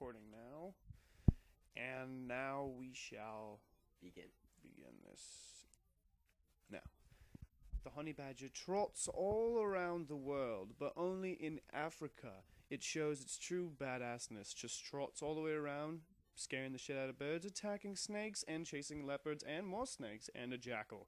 recording now. And now we shall begin this. Now, the honey badger trots all around the world, but only in Africa it shows its true badassness. Just trots all the way around, scaring the shit out of birds, attacking snakes, and chasing leopards, and more snakes, and a jackal.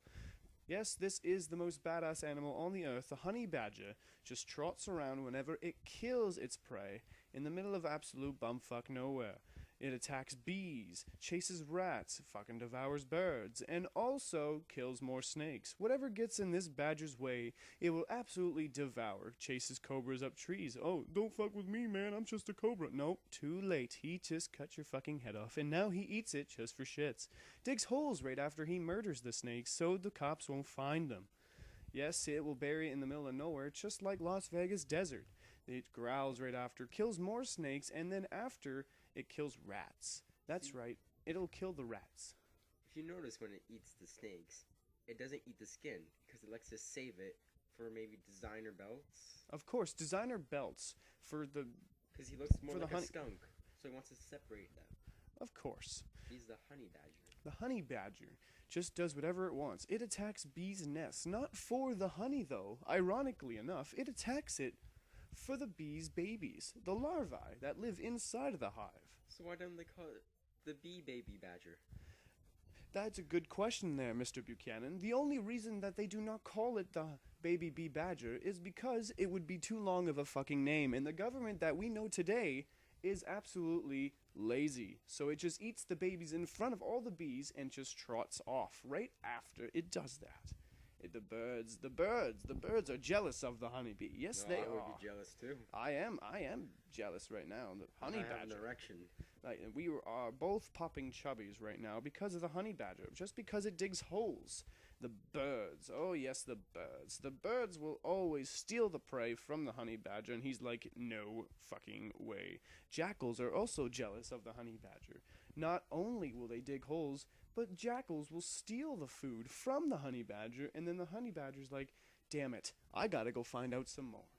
Yes, this is the most badass animal on the earth. The honey badger just trots around whenever it kills its prey in the middle of absolute bumfuck nowhere. It attacks bees, chases rats, fucking devours birds, and also kills more snakes. Whatever gets in this badger's way, it will absolutely devour. Chases cobras up trees. Oh, don't fuck with me, man, I'm just a cobra. Nope, too late. He just cut your fucking head off, and now he eats it just for shits. Digs holes right after he murders the snakes so the cops won't find them. Yes, it will bury it in the middle of nowhere, just like Las Vegas desert. It growls right after, kills more snakes, and then after, it kills rats. That's right, it'll kill the rats. If you notice when it eats the snakes, it doesn't eat the skin, because it likes to save it for maybe designer belts. Of course, designer belts for the... Because he looks more like a skunk, so he wants to separate them. Of course. He's the honey badger. The honey badger just does whatever it wants. It attacks bees' nests, not for the honey though. Ironically enough, it attacks it for the bees' babies, the larvae that live inside of the hive. So why don't they call it the bee baby badger? That's a good question there, Mr. Buchanan. The only reason that they do not call it the baby bee badger is because it would be too long of a fucking name, and the government that we know today is absolutely lazy. So it just eats the babies in front of all the bees and just trots off right after it does that. The birds are jealous of the honeybee. Yes, they are. I would be jealous too. I am jealous right now. The honey badger. I have an erection. Like, we are both popping chubbies right now because of the honey badger. Just because it digs holes. The birds. Oh yes, the birds. The birds will always steal the prey from the honey badger, and he's like, no fucking way. Jackals are also jealous of the honey badger. Not only will they dig holes, but jackals will steal the food from the honey badger, and then the honey badger's like, damn it, I gotta go find out some more.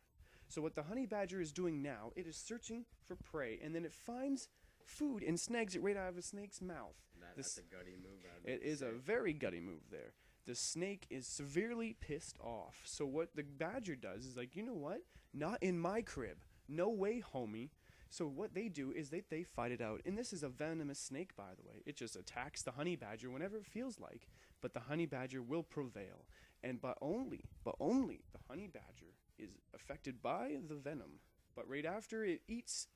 So what the honey badger is doing now, it is searching for prey, and then it finds food and snags it right out of a snake's mouth. That's a gutty move. It is a very gutty move there. The snake is severely pissed off. So what the badger does is like, you know what? Not in my crib. No way, homie. So what they do is they fight it out. And this is a venomous snake, by the way. It just attacks the honey badger whenever it feels like. But the honey badger will prevail. And but only the honey badger is affected by the venom. But right after it eats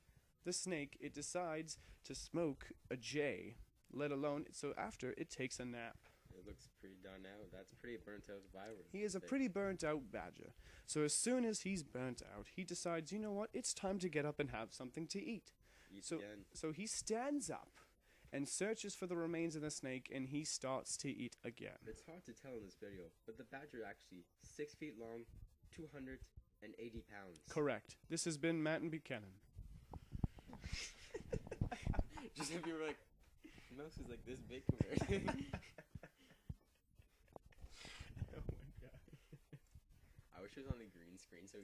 the snake, it decides to smoke a J, let alone, so after it takes a nap. It looks pretty done out. That's pretty burnt out virus. He is a pretty burnt out badger. So as soon as he's burnt out, he decides, you know what, it's time to get up and have something to eat. So he stands up and searches for the remains of the snake, and he starts to eat again. It's hard to tell in this video, but the badger actually 6 feet long, 280 pounds. Correct. This has been Matt and Buchanan. Just if you were like, mouse is like this big compared. Oh my god. I wish it was on the green screen so